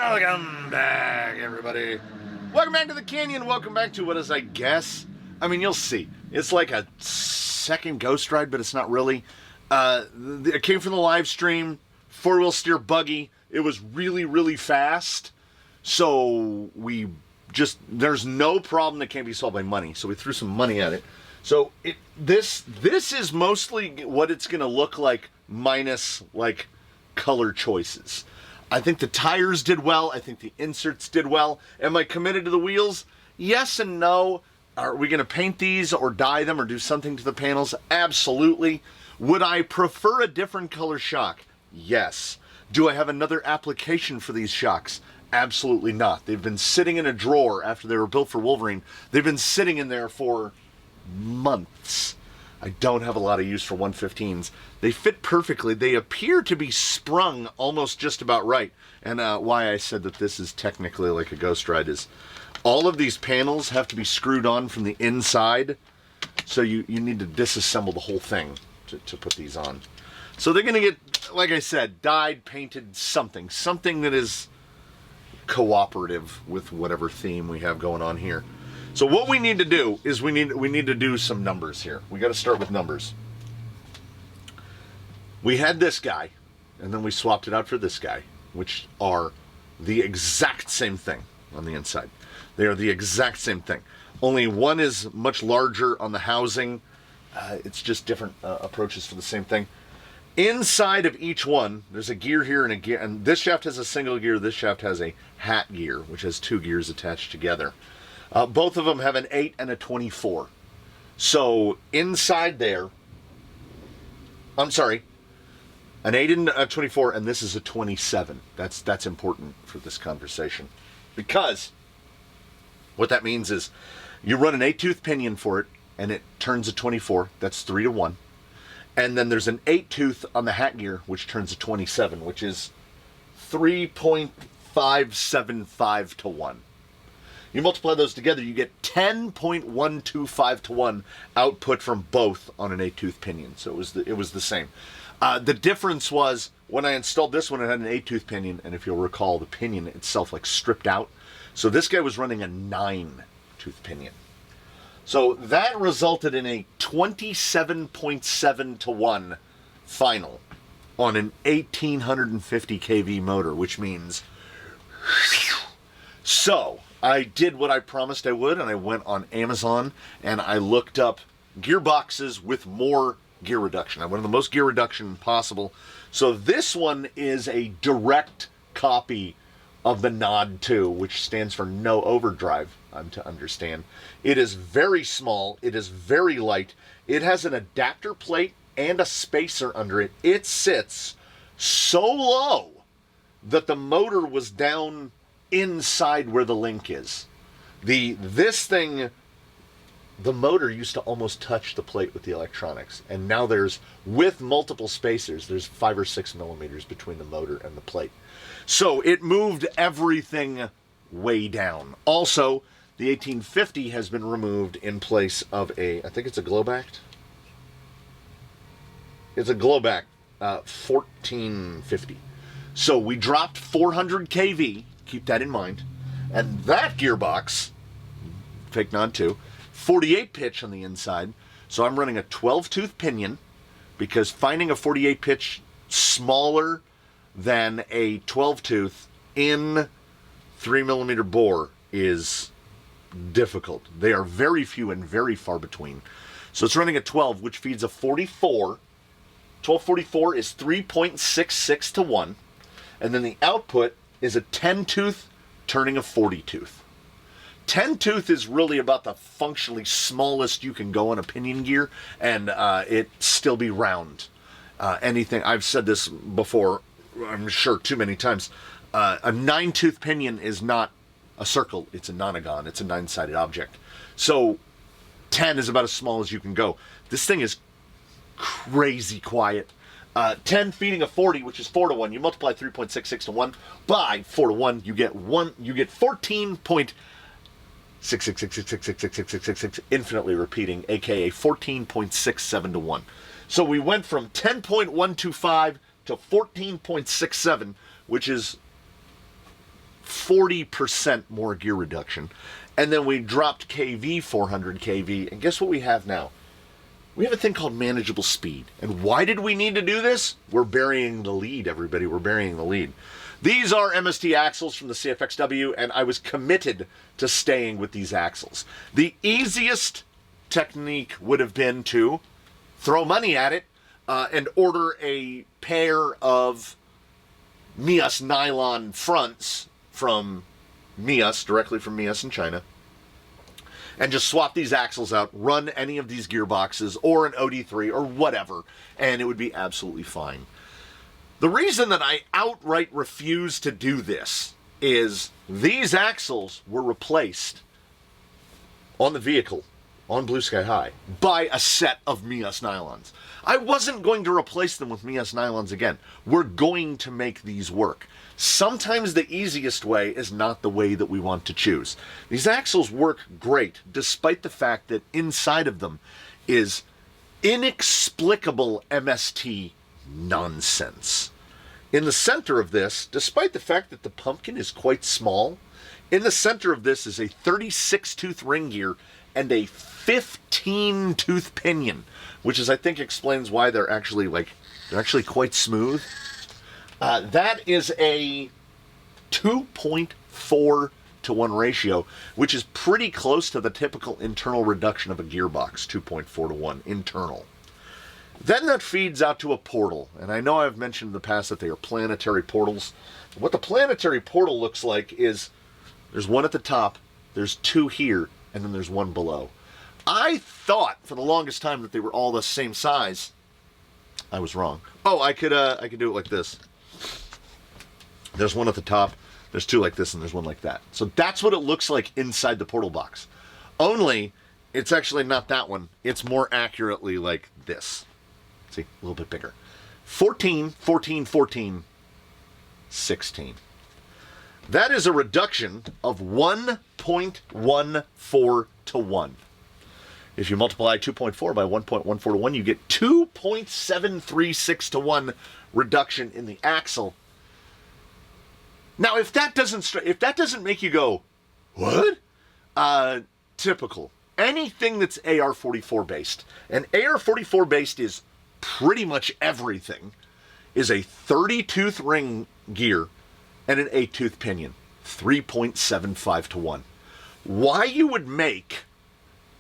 Welcome back, everybody. Welcome back to the canyon. Welcome back to what is, I guess, I mean, you'll see. It's like a second Ghost Ride, but it's not really. It came from the live stream, four-wheel steer buggy. It was really, really fast. So there's no problem that can't be solved by money. So we threw some money at it. So this is mostly what it's going to look like, minus like color choices. I think the tires did well. I think the inserts did well. Am I committed to the wheels? Yes and no. Are we going to paint these or dye them or do something to the panels? Absolutely. Would I prefer a different color shock? Yes. Do I have another application for these shocks? Absolutely not. They've been sitting in a drawer after they were built for Wolverine. They've been sitting in there for months. I don't have a lot of use for 115s. They fit perfectly. They appear to be sprung almost just about right. And why I said that this is technically like a Ghost Ride is all of these panels have to be screwed on from the inside. So you need to disassemble the whole thing to put these on. So they're going to get, like I said, dyed, painted, something that is cooperative with whatever theme we have going on here. So what we need to do is we need to do some numbers here. We got to start with numbers. We had this guy, and then we swapped it out for this guy, which are the exact same thing on the inside. They are the exact same thing. Only one is much larger on the housing. It's just different approaches for the same thing. Inside of each one, there's a gear here and a gear, and this shaft has a single gear. This shaft has a hat gear, which has two gears attached together. Both of them have an 8 and a 24. So inside there, I'm sorry, an 8 and a 24, and this is a 27. That's important for this conversation. Because what that means is you run an 8-tooth pinion for it, and it turns a 24. That's 3 to 1. And then there's an 8-tooth on the hat gear, which turns a 27, which is 3.575 to 1. You multiply those together, you get 10.125 to 1 output from both on an 8-tooth pinion. So it was the same. The difference was when I installed this one, it had an 8-tooth pinion, and if you'll recall, the pinion itself like stripped out. So this guy was running a 9-tooth pinion. So that resulted in a 27.7 to 1 final on an 1850 kV motor, which means so I did what I promised I would, and I went on Amazon and I looked up gearboxes with more gear reduction. I wanted the most gear reduction possible. So this one is a direct copy of the NOD 2, which stands for no overdrive, I'm to understand. It is very small. It is very light. It has an adapter plate and a spacer under it. It sits so low that the motor was down inside where the link is. This thing, the motor used to almost touch the plate with the electronics, and now there's, with multiple spacers, there's 5 or 6 millimeters between the motor and the plate. So it moved everything way down. Also, the 1850 has been removed in place of I think it's a Glowback. It's a Glowback 1450. So we dropped 400 kV. Keep that in mind. And that gearbox, fake NOD 2, 48 pitch on the inside. So I'm running a 12-tooth pinion because finding a 48 pitch smaller than a 12-tooth in 3mm bore is difficult. They are very few and very far between. So it's running a 12, which feeds a 44. 1244 is 3.66 to 1. And then the output is a 10-tooth turning a 40-tooth. 10-tooth is really about the functionally smallest you can go on a pinion gear, and it still be round. Anything, I've said this before, I'm sure too many times, a 9-tooth pinion is not a circle, it's a nonagon, it's a 9-sided object. So 10 is about as small as you can go. This thing is crazy quiet. 10 feeding a 40, which is 4 to 1. You multiply 3.66 to 1 by 4 to 1, you get 14.6666666666, infinitely repeating, aka 14.67 to 1. So we went from 10.125 to 14.67, which is 40% more gear reduction. And then we dropped KV 400 KV, and guess what we have now? We have a thing called manageable speed. And why did we need to do this? We're burying the lead, everybody. We're burying the lead. These are MST axles from the CFXW, and I was committed to staying with these axles. The easiest technique would have been to throw money at it and order a pair of Mias nylon fronts from Mias, directly from Mias in China, and just swap these axles out, run any of these gearboxes or an OD3 or whatever, and it would be absolutely fine. The reason that I outright refuse to do this is these axles were replaced on the vehicle, on Blue Sky High, by a set of Mias nylons. I wasn't going to replace them with Mias nylons again. We're going to make these work. Sometimes the easiest way is not the way that we want to choose. These axles work great, despite the fact that inside of them is inexplicable MST nonsense. In the center of this, despite the fact that the pumpkin is quite small, in the center of this is a 36-tooth ring gear and a 15-tooth pinion, which is, I think, explains why they're actually quite smooth. That is a 2.4 to 1 ratio, which is pretty close to the typical internal reduction of a gearbox, 2.4 to 1 internal. Then that feeds out to a portal, and I know I've mentioned in the past that they are planetary portals. What the planetary portal looks like is there's one at the top, there's two here, and then there's one below. I thought for the longest time that they were all the same size. I was wrong. Oh, I could do it like this. There's one at the top, there's two like this, and there's one like that. So that's what it looks like inside the portal box. Only, it's actually not that one. It's more accurately like this. See, a little bit bigger. 14, 14, 14, 16. That is a reduction of 1.14 to 1. If you multiply 2.4 by 1.14 to 1, you get 2.736 to 1 reduction in the axle. Now, if that doesn't make you go, what? Typical. Anything that's AR-44 based, and AR-44 based is pretty much everything, is a 30-tooth ring gear and an 8-tooth pinion. 3.75 to 1. Why you would make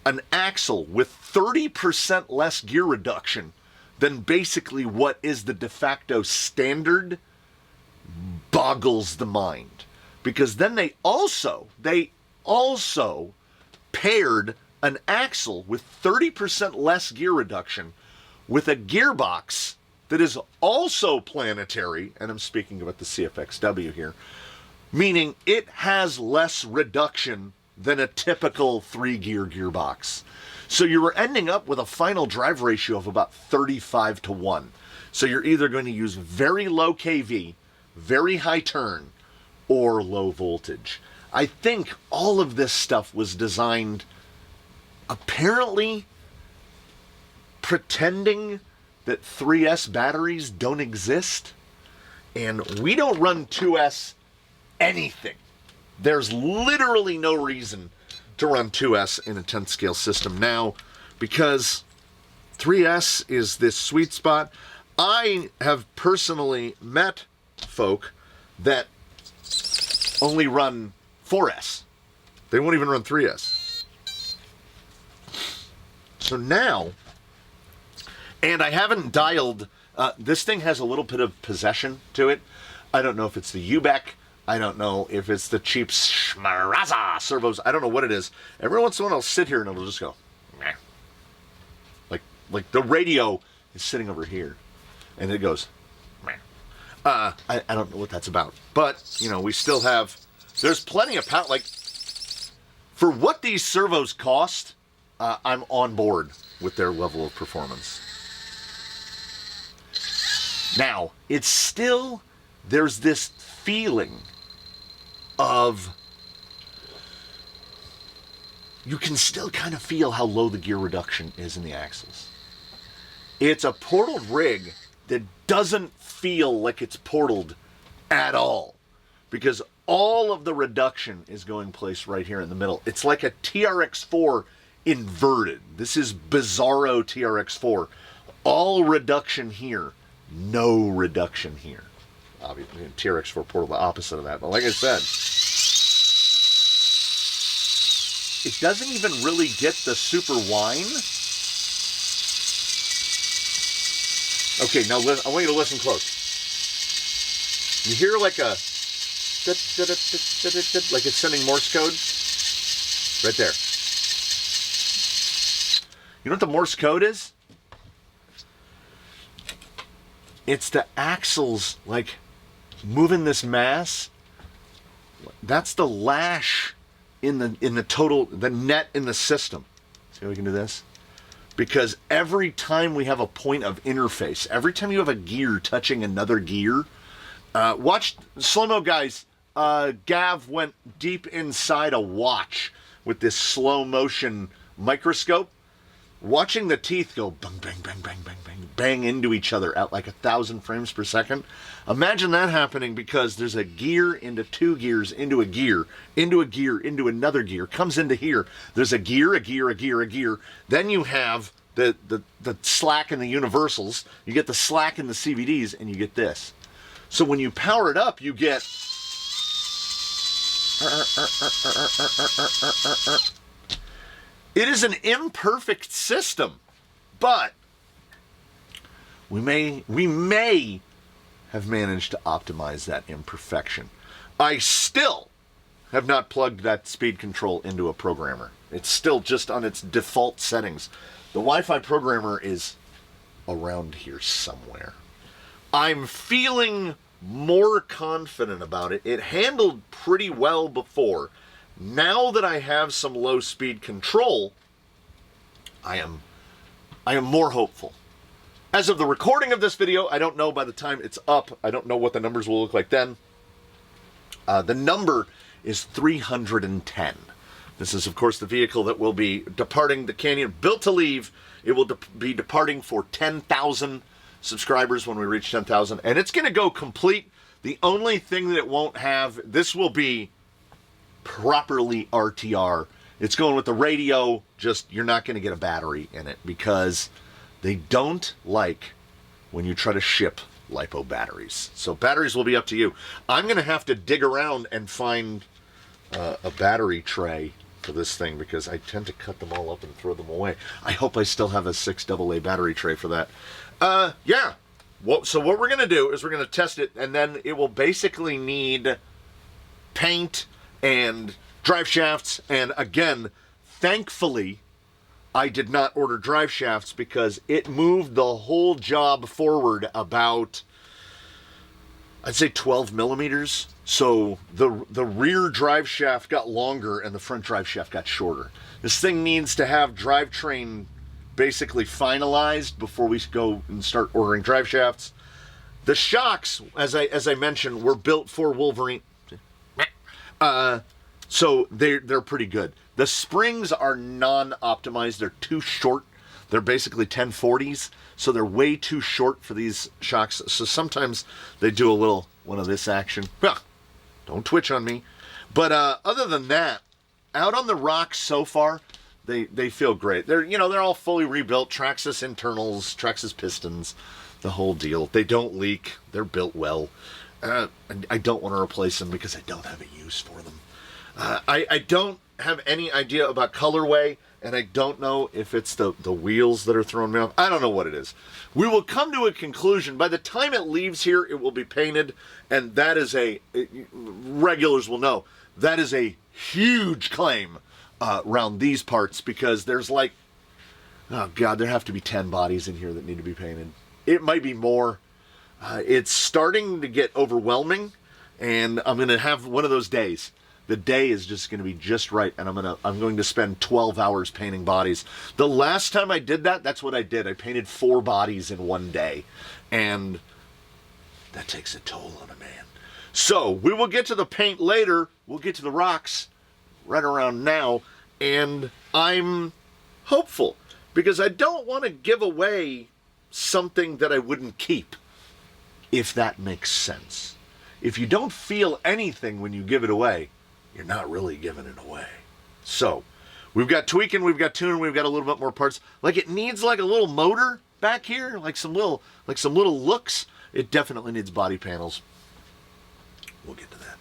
an axle with 30% less gear reduction than basically what is the de facto standard boggles the mind. Because then they also paired an axle with 30% less gear reduction with a gearbox that is also planetary, and I'm speaking about the CFXW here, meaning it has less reduction than a typical 3-gear gearbox. So you were ending up with a final drive ratio of about 35 to 1. So you're either going to use very low KV, very high turn, or low voltage. I think all of this stuff was designed apparently pretending that 3S batteries don't exist, and we don't run 2S anything. There's literally no reason to run 2S in a 10th scale system now, because 3S is this sweet spot. I have personally met folk that only run 4S. They won't even run 3S. So now, and I haven't dialed, this thing has a little bit of possession to it. I don't know if it's the UBEC. I don't know if it's the cheap Schmaraza servos. I don't know what it is. Every once in a while I'll sit here and it'll just go, meh. Like the radio is sitting over here and it goes, meh. I don't know what that's about. But, you know, we still have, there's plenty of power. Like, for what these servos cost, I'm on board with their level of performance. Now, it's still, there's this feeling of, you can still kind of feel how low the gear reduction is in the axles. It's a portaled rig that doesn't feel like it's portaled at all. because all of the reduction is going placed right here in the middle. It's like a TRX4 inverted. This is Bizarro TRX4. All reduction here, no reduction here. Obviously, TRX4 portal, the opposite of that. But like I said, it doesn't even really get the super whine. Okay, now I want you to listen close. You hear like a, like it's sending Morse code? Right there. You know what the Morse code is? It's the axles, like, moving this mass. That's the lash in the total, the net in the system. See how we can do this? Because every time we have a point of interface, every time you have a gear touching another gear, watch, slow-mo guys, Gav went deep inside a watch with this slow-motion microscope, watching the teeth go bang, bang, bang, bang, bang, bang, bang into each other at like 1,000 frames per second. Imagine that happening because there's a gear into two gears, into a gear, into a gear, into another gear, comes into here. There's a gear, a gear, a gear, a gear. Then you have the slack in the universals. You get the slack in the CVDs, and you get this. So when you power it up, you get... It is an imperfect system, but we may have managed to optimize that imperfection. I still have not plugged that speed control into a programmer. It's still just on its default settings. The Wi-Fi programmer is around here somewhere. I'm feeling more confident about it. It handled pretty well before. Now that I have some low speed control, I am more hopeful. As of the recording of this video, I don't know by the time it's up, I don't know what the numbers will look like then. The number is 310. This is, of course, the vehicle that will be departing the Canyon, built to leave. It will be departing for 10,000 subscribers when we reach 10,000, and it's going to go complete. The only thing that it won't have, this will be properly RTR. It's going with the radio, just you're not going to get a battery in it because they don't like when you try to ship LiPo batteries. So batteries will be up to you. I'm going to have to dig around and find a battery tray for this thing because I tend to cut them all up and throw them away. I hope I still have a 6AA battery tray for that. Yeah. So what we're going to do is we're going to test it, and then it will basically need paint and drive shafts. And again, thankfully, I did not order drive shafts because it moved the whole job forward about, I'd say 12 millimeters. So the rear drive shaft got longer and the front drive shaft got shorter. This thing needs to have drivetrain basically finalized before we go and start ordering drive shafts. The shocks, as I mentioned, were built for Wolverine. So they're pretty good. The springs are non-optimized. They're too short. They're basically 1040s, so they're way too short for these shocks. So sometimes they do a little one of this action. Well, don't twitch on me. But other than that, out on the rocks so far, they feel great. They're all fully rebuilt. Traxxas internals, Traxxas pistons, the whole deal. They don't leak. They're built well. I don't want to replace them because I don't have a use for them. I don't have any idea about colorway, and I don't know if it's the wheels that are throwing me off. I don't know what it is. We will come to a conclusion. By the time it leaves here, it will be painted, and that is regulars will know, that is a huge claim around these parts because there's like, oh God, there have to be 10 bodies in here that need to be painted. It might be more. It's starting to get overwhelming, and I'm going to have one of those days. The day is just going to be just right, and I'm going to spend 12 hours painting bodies. The last time I did that, that's what I did. I painted 4 bodies in one day, and that takes a toll on a man. So we will get to the paint later. We'll get to the rocks right around now, and I'm hopeful because I don't want to give away something that I wouldn't keep, if that makes sense. if you don't feel anything when you give it away, you're not really giving it away. So, we've got tweaking, we've got tuning, we've got a little bit more parts. Like it needs like a little motor back here, like some little looks. It definitely needs body panels. We'll get to that.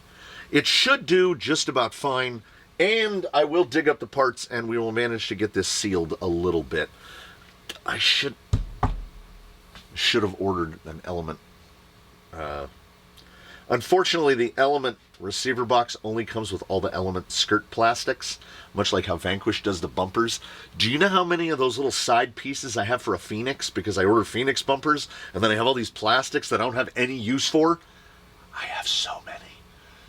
It should do just about fine, and I will dig up the parts and we will manage to get this sealed a little bit. I should have ordered an Element. Unfortunately, the Element receiver box only comes with all the Element skirt plastics, much like how Vanquish does the bumpers. Do you know how many of those little side pieces I have for a Phoenix? Because I order Phoenix bumpers, and then I have all these plastics that I don't have any use for. I have so many.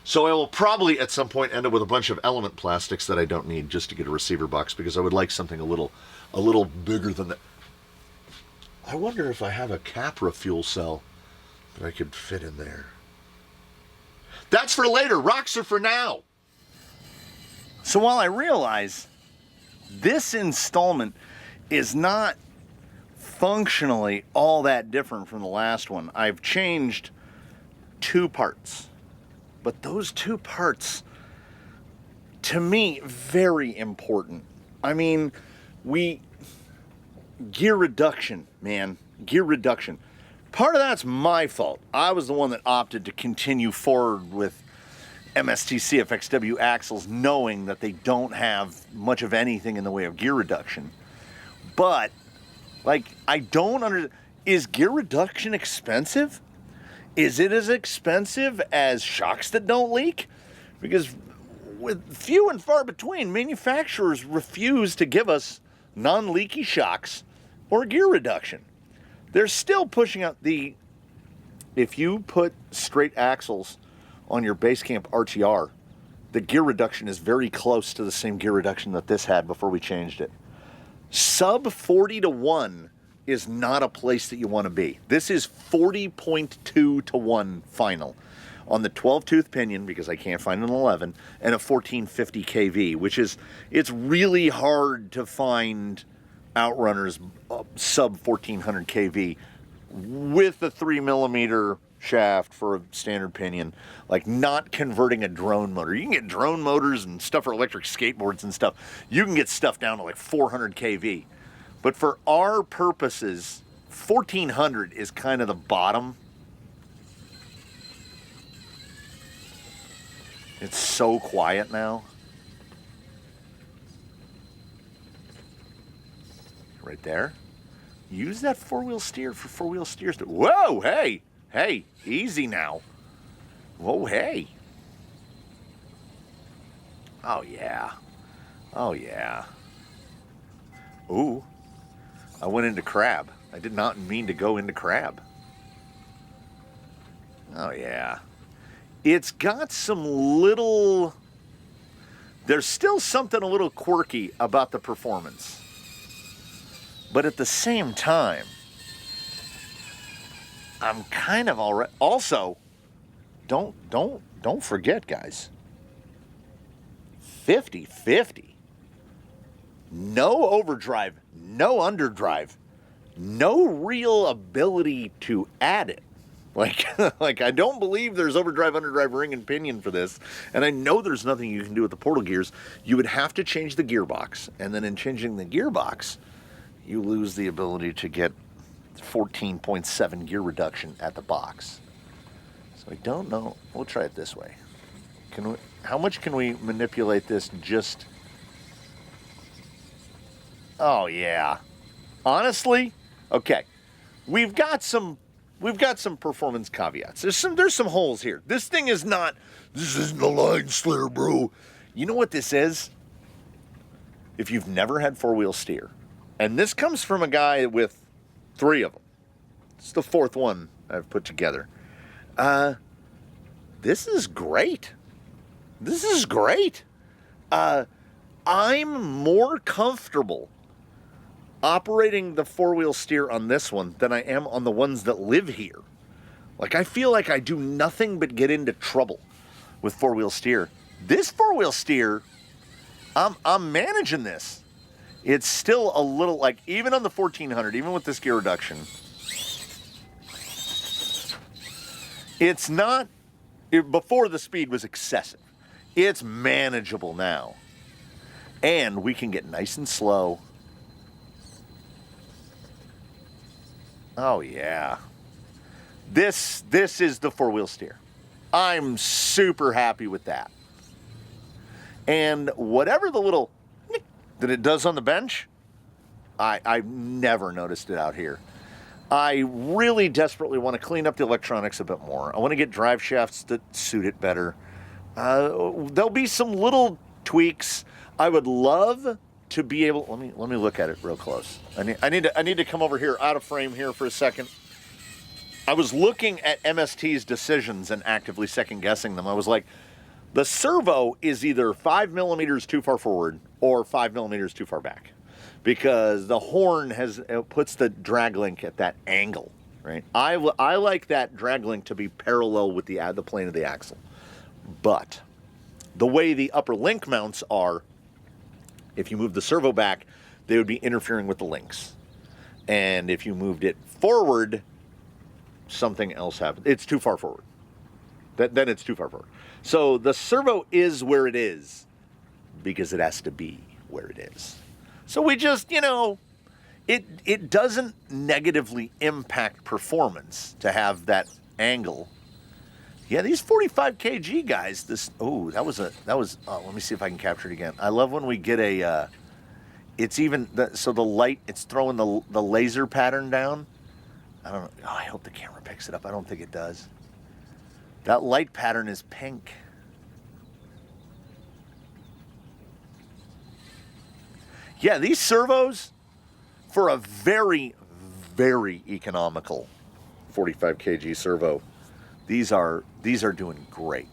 So I will probably at some point end up with a bunch of Element plastics that I don't need just to get a receiver box, because I would like something a little bigger than that. I wonder if I have a Capra fuel cell that I could fit in there. That's for later. Rocks are for now. So while I realize this installment is not functionally all that different from the last one, I've changed 2 parts. But those 2 parts, to me, very important. I mean, gear reduction, man. Gear reduction. Part of that's my fault. I was the one that opted to continue forward with MST CFXW axles, knowing that they don't have much of anything in the way of gear reduction. But, like, I don't understand. Is gear reduction expensive? Is it as expensive as shocks that don't leak? Because with few and far between, manufacturers refuse to give us non-leaky shocks or gear reduction. They're still pushing out if you put straight axles on your Basecamp RTR, the gear reduction is very close to the same gear reduction that this had before we changed it. Sub 40-1 is not a place that you want to be. This is 40.2-1 final on the 12-tooth pinion, because I can't find an 11, and a 1450 kV, which is, it's really hard to find Outrunners sub 1400 kV with a 3mm shaft for a standard pinion, like not converting a drone motor. You can get drone motors and stuff for electric skateboards and stuff. You can get stuff down to like 400 kV. But for our purposes, 1400 is kind of the bottom. It's so quiet now. Right there. Use that 4-wheel steer for 4-wheel steers. Whoa, hey, easy now. Whoa, hey. Oh, yeah. Ooh, I went into crab. I did not mean to go into crab. Oh, yeah. It's got some little... There's still something a little quirky about the performance. But at the same time, I'm kind of all right. Also, don't forget, guys. 50-50. No overdrive, no underdrive, no real ability to add it. Like I don't believe there's overdrive, underdrive, ring, and pinion for this. And I know there's nothing you can do with the portal gears. You would have to change the gearbox. And then in changing the gearbox, you lose the ability to get 14.7 gear reduction at the box. So I don't know. We'll try it this way. How much can we manipulate this just... Oh, yeah. Honestly, okay. We've got some performance caveats. There's some holes here. This thing is not, this isn't a line slayer, bro. You know what this is? If you've never had 4-wheel steer, and this comes from a guy with 3 of them. It's the 4th one I've put together. This is great. This is great. I'm more comfortable operating the 4-wheel steer on this one than I am on the ones that live here. Like, I feel like I do nothing but get into trouble with 4-wheel steer. This 4-wheel steer, I'm managing this. It's still a little, like, even on the 1400, even with this gear reduction, it's not Before the speed was excessive. It's manageable now. And we can get nice and slow. Oh yeah. This is the four-wheel steer. I'm super happy with that. And whatever the little that it does on the bench, I've never noticed it out here. I really desperately want to clean up the electronics a bit more. I want to get drive shafts that suit it better. There'll be some little tweaks. I would love to be able. Let me look at it real close. I need to come over here out of frame here for a second. I was looking at MST's decisions and actively second guessing them. I was like, the servo is either 5 millimeters too far forward or 5 millimeters too far back, because the horn puts the drag link at that angle, right? I like that drag link to be parallel with the plane of the axle. But the way the upper link mounts are, if you move the servo back, they would be interfering with the links. And if you moved it forward, something else happens. It's too far forward. Then it's too far forward. So the servo is where it is because it has to be where it is. So we just, it doesn't negatively impact performance to have that angle. Yeah, these 45 kg guys, that was, let me see if I can capture it again. I love when we get it's even, so the light, it's throwing the laser pattern down. I don't know, I hope the camera picks it up. I don't think it does. That light pattern is pink. Yeah, these servos, for a very, very economical 45 kg servo, these are doing great.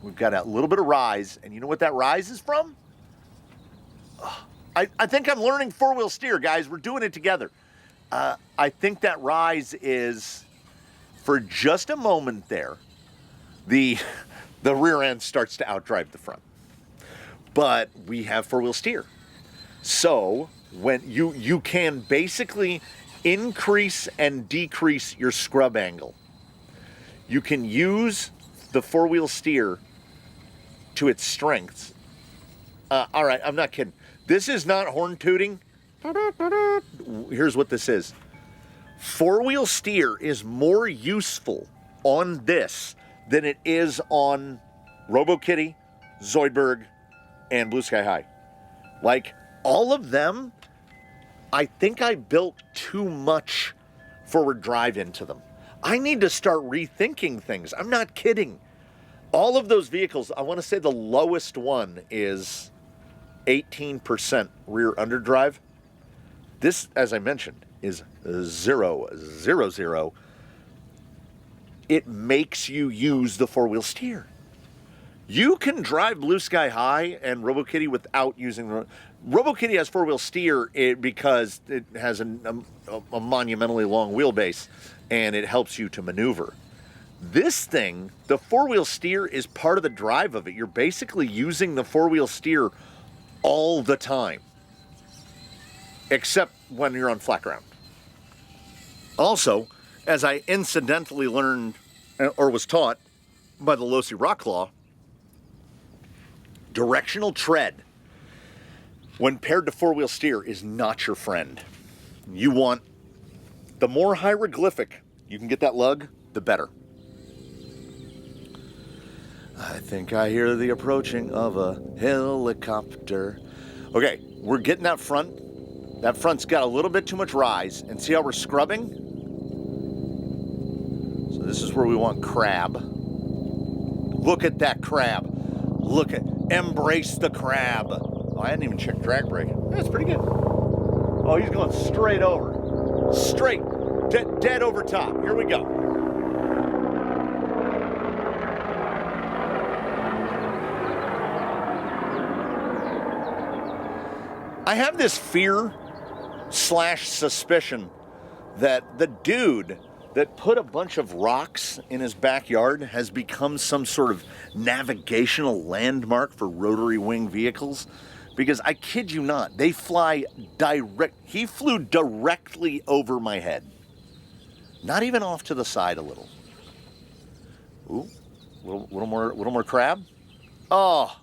We've got a little bit of rise, and you know what that rise is from? I think I'm learning four-wheel steer, guys. We're doing it together. I think that rise is, for just a moment there, the rear end starts to outdrive the front. But we have four-wheel steer. So when you can basically increase and decrease your scrub angle. You can use the four-wheel steer to its strengths. All right, I'm not kidding. This is not horn tooting. Here's what this is. Four-wheel steer is more useful on this than it is on RoboKitty, Zoidberg, and Blue Sky High. Like, all of them, I think I built too much forward drive into them. I need to start rethinking things. I'm not kidding. All of those vehicles, I want to say the lowest one is 18% rear underdrive. This, as I mentioned, is 0.00. It makes you use the four-wheel steer. You can drive Blue Sky High and RoboKitty without using RoboKitty has four-wheel steer because it has a monumentally long wheelbase and it helps you to maneuver. This thing, the four-wheel steer is part of the drive of it. You're basically using the four-wheel steer all the time, except when you're on flat ground. Also, as I incidentally learned or was taught by the Losi Rocklaw, directional tread, when paired to four-wheel steer, is not your friend. You want, the more hieroglyphic you can get that lug, the better. I think I hear the approaching of a helicopter. Okay, we're getting that front. That front's got a little bit too much rise. And see how we're scrubbing? So this is where we want crab. Look at that crab. Look at, embrace the crab. Oh, I hadn't even checked drag brake. That's pretty good. Oh, he's going straight over. Straight. Dead over top. Here we go. I have this fear / suspicion that the dude that put a bunch of rocks in his backyard has become some sort of navigational landmark for rotary wing vehicles. Because I kid you not, they fly direct. He flew directly over my head. Not even off to the side a little. Ooh, little more crab. Oh,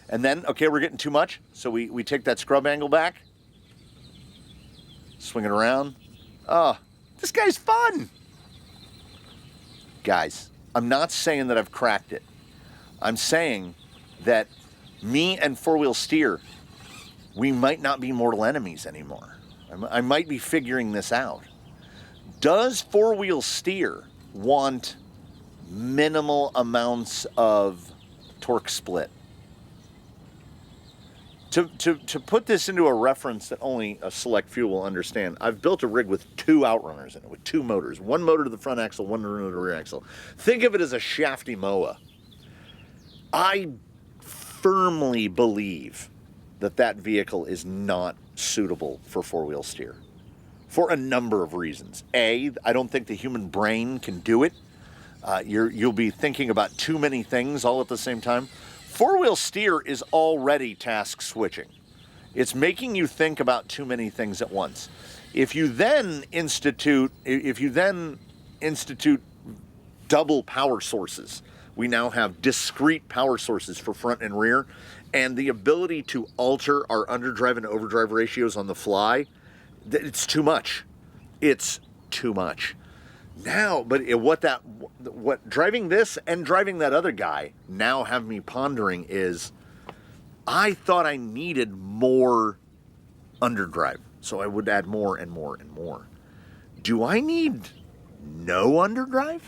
and then, okay, we're getting too much. So we take that scrub angle back. Swing it around. Oh, this guy's fun. Guys, I'm not saying that I've cracked it. I'm saying that me and four-wheel steer, we might not be mortal enemies anymore. I might be figuring this out. Does four-wheel steer want minimal amounts of torque split? To put this into a reference that only a select few will understand, I've built a rig with 2 outrunners in it, with 2 motors. 1 motor to the front axle, 1 motor to the rear axle. Think of it as a shafty moa. I firmly believe that that vehicle is not suitable for four-wheel steer for a number of reasons. A, I don't think the human brain can do it. You'll be thinking about too many things all at the same time. Four-wheel steer is already task switching. It's making you think about too many things at once. If you then institute double power sources, we now have discrete power sources for front and rear, and the ability to alter our underdrive and overdrive ratios on the fly, it's too much. It's too much. Now, but what driving this and driving that other guy now have me pondering is, I thought I needed more underdrive, so I would add more and more and more. Do I need no underdrive?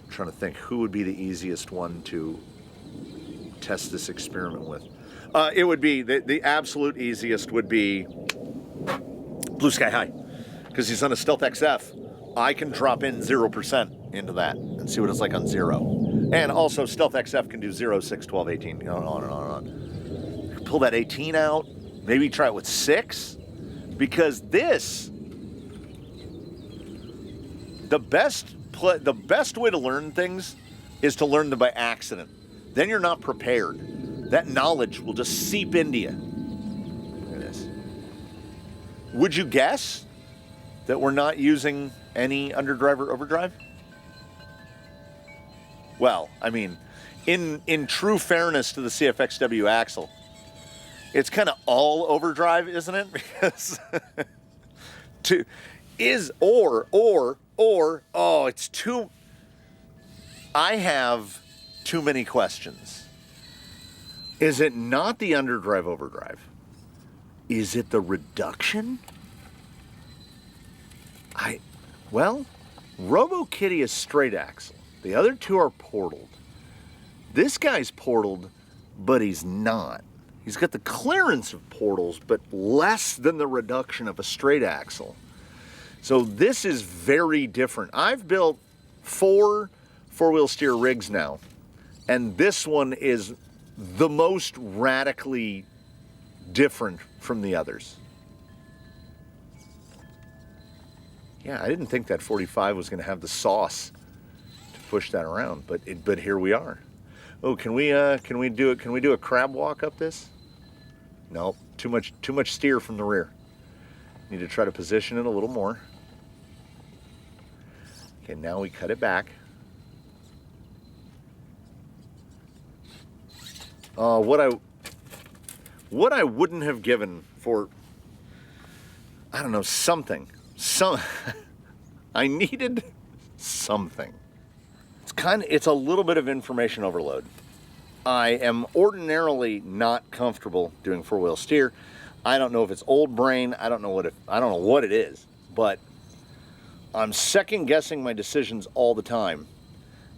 I'm trying to think who would be the easiest one to test this experiment with. It would be, the absolute easiest would be Blue Sky High. Because he's on a Stealth XF, I can drop in 0% into that and see what it's like on 0. And also, Stealth XF can do 0, 6, 12, 18, you know, on and on and on. Pull that 18 out, maybe try it with 6. Because this, the best way to learn things is to learn them by accident. Then you're not prepared. That knowledge will just seep into you. Look at this. Would you guess that we're not using any underdrive or overdrive? Well, I mean, in true fairness to the CFXW axle, it's kind of all overdrive, isn't it? Because it's too. I have too many questions. Is it not the underdrive overdrive? Is it the reduction? RoboKitty is straight axle. The other 2 are portaled. This guy's portaled, but he's not. He's got the clearance of portals, but less than the reduction of a straight axle. So this is very different. I've built 4 four-wheel steer rigs now, and this one is the most radically different from the others. Yeah, I didn't think that 45 was going to have the sauce to push that around, but here we are. Oh, can we do it? Can we do a crab walk up this? No, too much steer from the rear. Need to try to position it a little more. Okay, now we cut it back. What I wouldn't have given for, I don't know, something. I needed something. It's a little bit of information overload. I am ordinarily not comfortable doing four-wheel steer. I don't know if it's old brain. I don't know what it is, but I'm second guessing my decisions all the time.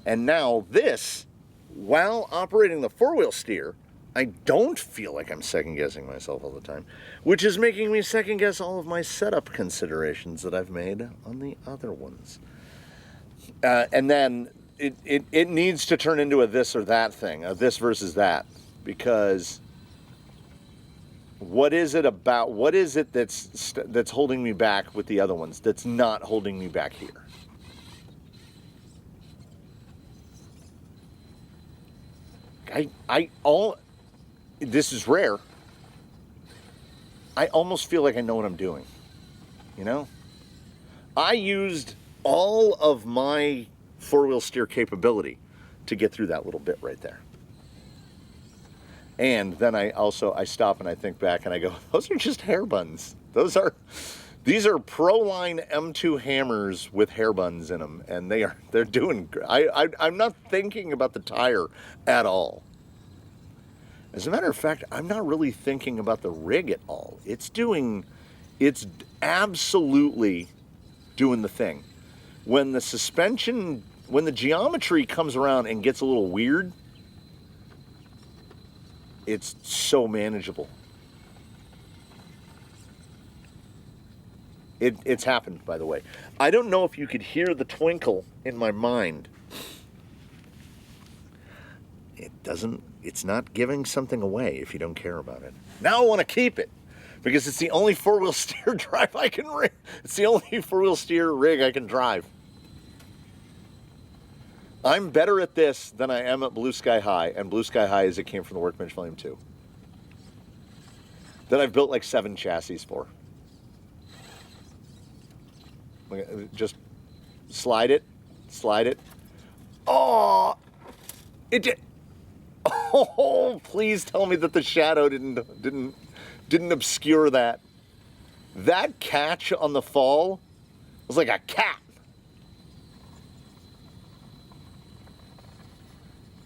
And now this, while operating the four-wheel steer, I don't feel like I'm second guessing myself all the time, which is making me second guess all of my setup considerations that I've made on the other ones. And then it needs to turn into a this or that thing, a this versus that, because what is it that's holding me back with the other ones that's not holding me back here? This is rare. I almost feel like I know what I'm doing, you know? I used all of my four-wheel steer capability to get through that little bit right there. And then I stop and I think back and I go, those are just hair buns. These are Proline M2 hammers with hair buns in them, and they're doing. I'm not thinking about the tire at all. As a matter of fact, I'm not really thinking about the rig at all. It's absolutely doing the thing. When the suspension, when the geometry comes around and gets a little weird, it's so manageable. It's happened, by the way. I don't know if you could hear the twinkle in my mind. It's not giving something away if you don't care about it. Now I want to keep it because it's the only four-wheel steer drive I can rig. It's the only four-wheel steer rig I can drive. I'm better at this than I am at Blue Sky High, and Blue Sky High is it came from the Workbench Volume 2. That I've built like 7 chassis for. Just slide it. Oh, it did. Oh, please tell me that the shadow didn't obscure that. That catch on the fall was like a cat.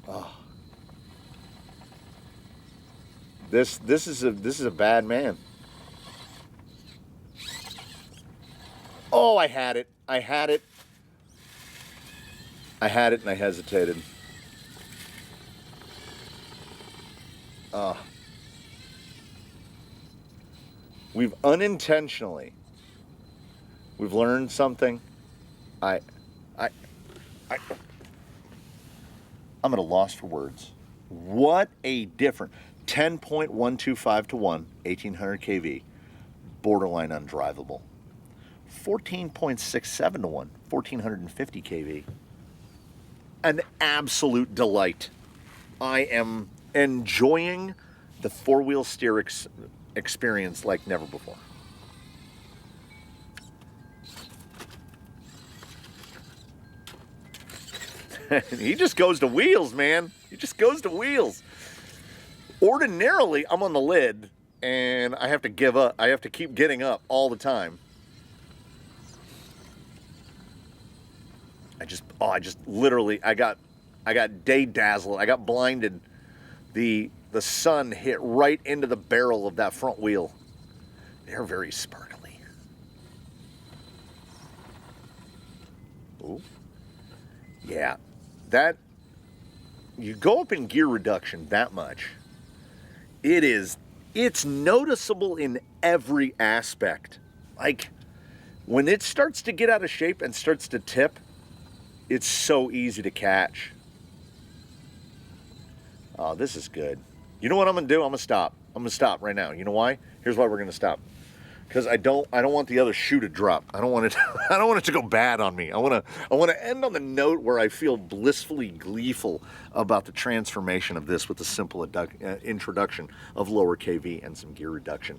Oh. This is a bad man. Oh, I had it and I hesitated. We've learned something. I'm at a loss for words. What a difference. 10.125 to 1, 1800 kV, borderline undrivable. 14.67 to 1, 1450 kV. An absolute delight. I am enjoying the four-wheel steer experience like never before. He just goes to wheels, man. He just goes to wheels. Ordinarily, I'm on the lid, and I have to give up. I have to keep getting up all the time. I got day dazzled. I got blinded. The sun hit right into the barrel of that front wheel. They're very sparkly. Ooh. Yeah, you go up in gear reduction that much. It's noticeable in every aspect. Like, when it starts to get out of shape and starts to tip, it's so easy to catch. Oh, this is good. You know what I'm gonna do? I'm gonna stop. I'm gonna stop right now. You know why? Here's why we're gonna stop. Because I don't want the other shoe to drop. I don't want it to go bad on me. I want to end on the note where I feel blissfully gleeful about the transformation of this with the simple introduction of lower KV and some gear reduction.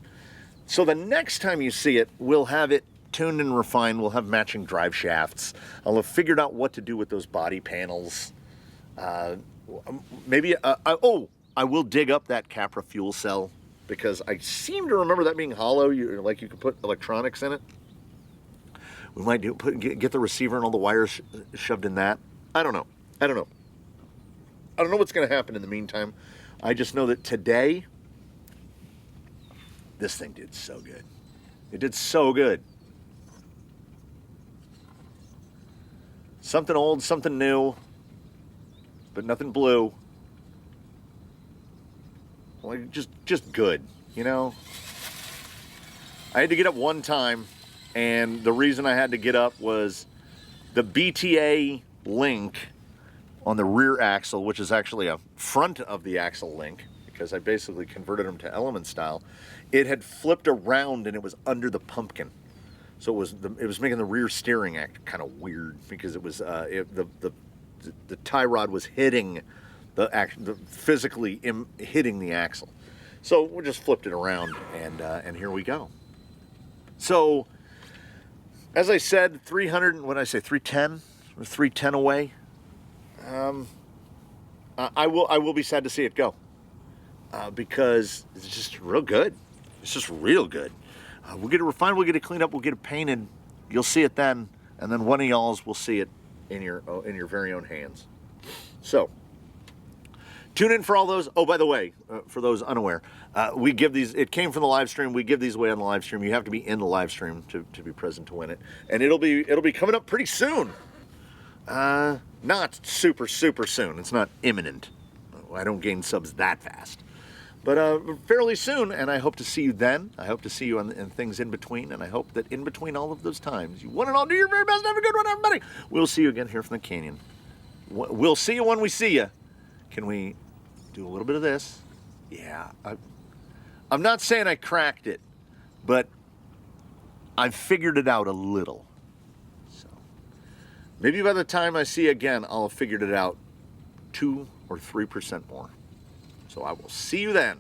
So the next time you see it, we'll have it tuned and refined. We'll have matching drive shafts. I'll have figured out what to do with those body panels. I will dig up that Capra fuel cell, because I seem to remember that being hollow. You could put electronics in it. We might get the receiver and all the wires shoved in that. I don't know what's going to happen in the meantime. I just know that today, this thing did so good. It did so good. Something old, something new, but nothing blue. Like, just good, you know? I had to get up one time, and the reason I had to get up was the BTA link on the rear axle, which is actually a front of the axle link, because I basically converted them to element style. It had flipped around and it was under the pumpkin. So it was making the rear steering act kind of weird, because it was the tie rod was hitting physically hitting the axle. So we just flipped it around, and here we go. So as I said, 300, what did I say, 310? We're 310 away. I will be sad to see it go. Because it's just real good. It's just real good. We'll get it refined, we'll get it cleaned up, we'll get it painted. You'll see it then, and then one of y'all's will see it in your very own hands. So, tune in for all those. Oh, by the way, for those unaware, we give these, it came from the live stream, we give these away on the live stream. You have to be in the live stream to be present to win it. And it'll be coming up pretty soon. Not super soon. It's not imminent. I don't gain subs that fast. But fairly soon, and I hope to see you then. I hope to see you in things in between, and I hope that in between all of those times, you one and all do your very best. Have a good one, everybody. We'll see you again here from the canyon. We'll see you when we see you. Can we do a little bit of this? Yeah. I'm not saying I cracked it, but I've figured it out a little. So maybe by the time I see you again, I'll have figured it out 2 or 3% more. So I will see you then.